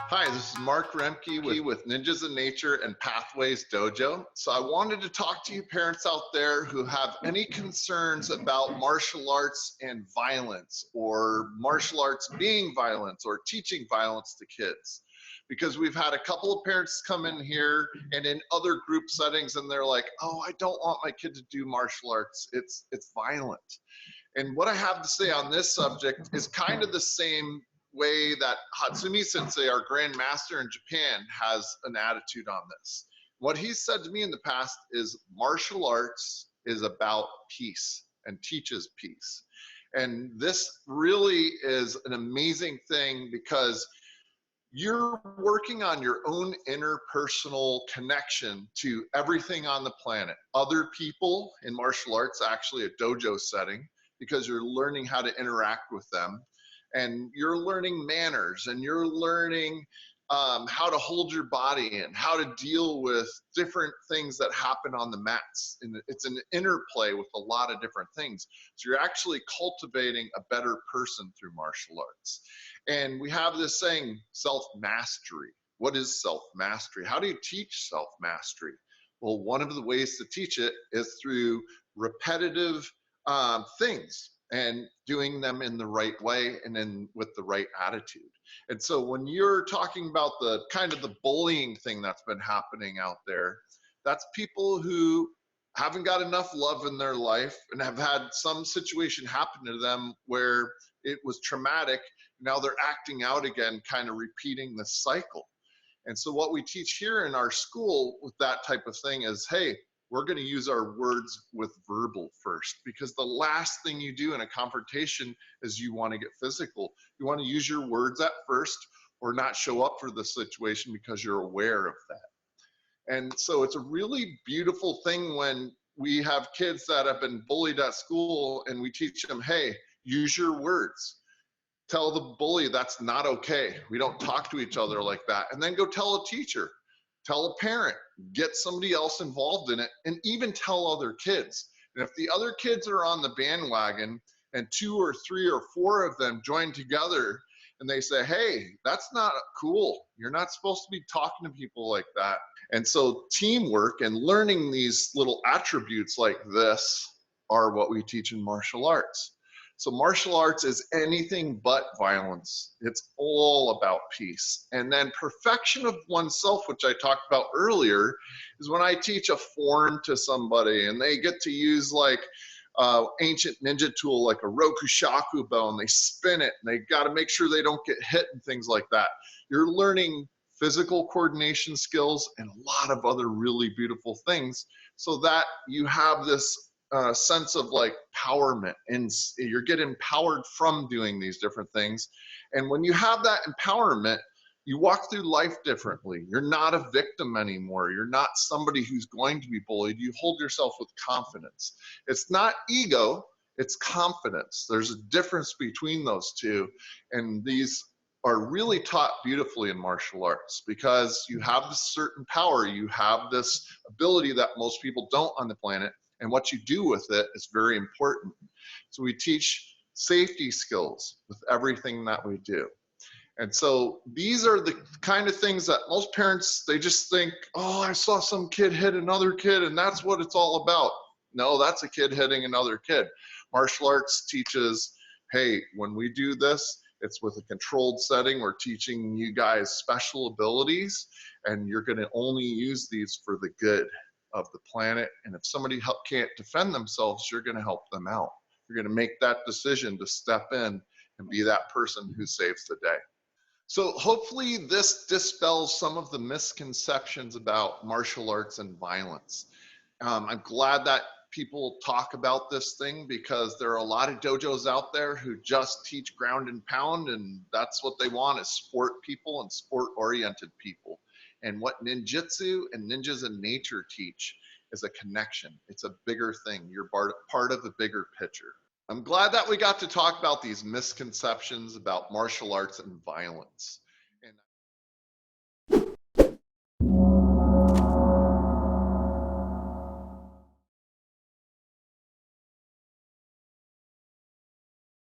Hi, this is Mark Roemke with Ninjas in Nature and Pathways Dojo. So I wanted to talk to you parents out there who have any concerns about martial arts and violence, or martial arts being violence, or teaching violence to kids. Because we've had a couple of parents come in here and in other group settings and they're like, oh, I don't want my kid to do martial arts. It's violent. And what I have to say on this subject is kind of the same way that Hatsumi Sensei, our Grand Master in Japan, has an attitude on this. What he's said to me in the past is martial arts is about peace and teaches peace. And this really is an amazing thing because you're working on your own interpersonal connection to everything on the planet. Other people in martial arts, actually a dojo setting, because you're learning how to interact with them. And you're learning manners, and you're learning how to hold your body and how to deal with different things that happen on the mats. And it's an interplay with a lot of different things. So you're actually cultivating a better person through martial arts. And we have this saying, self-mastery. What is self-mastery? How do you teach self-mastery? Well, one of the ways to teach it is through repetitive things and doing them in the right way and then with the right attitude. And so when you're talking about the kind of the bullying thing that's been happening out there, that's people who haven't got enough love in their life and have had some situation happen to them where it was traumatic. Now they're acting out again, kind of repeating the cycle. And so what we teach here in our school with that type of thing is, hey, we're going to use our words with verbal first, because the last thing you do in a confrontation is you want to get physical. You want to use your words at first, or not show up for the situation because you're aware of that. And so it's a really beautiful thing when we have kids that have been bullied at school and we teach them, hey, use your words. Tell the bully that's not okay. We don't talk to each other like that. And then go tell a teacher. Tell a parent, get somebody else involved in it, and even tell other kids. And if the other kids are on the bandwagon and 2 or 3 or 4 of them join together and they say, hey, that's not cool. You're not supposed to be talking to people like that. And so teamwork and learning these little attributes like this are what we teach in martial arts. So martial arts is anything but violence. It's all about peace. And then perfection of oneself, which I talked about earlier, is when I teach a form to somebody and they get to use like ancient ninja tool like a rokushaku bow, and they spin it and they got to make sure they don't get hit and things like that. You're learning physical coordination skills and a lot of other really beautiful things so that you have this sense of like empowerment, and you get empowered from doing these different things. And when you have that empowerment, you walk through life differently. You're not a victim anymore. You're not somebody who's going to be bullied. You hold yourself with confidence. It's not ego, it's confidence. There's a difference between those two. And these are really taught beautifully in martial arts because you have this certain power. You have this ability that most people don't on the planet. And what you do with it is very important. So we teach safety skills with everything that we do. And so these are the kind of things that most parents, they just think, oh, I saw some kid hit another kid and that's what it's all about. No, that's a kid hitting another kid. Martial arts teaches, hey, when we do this, it's with a controlled setting. We're teaching you guys special abilities, and you're going to only use these for the good of the planet. And if somebody can't defend themselves, you're going to help them out. You're going to make that decision to step in and be that person who saves the day. So hopefully this dispels some of the misconceptions about martial arts and violence. I'm glad that people talk about this thing because there are a lot of dojos out there who just teach ground and pound, and that's what they want is sport people and sport-oriented people. And what ninjutsu and ninjas in nature teach is a connection. It's a bigger thing. You're part of a bigger picture. I'm glad that we got to talk about these misconceptions about martial arts and violence. And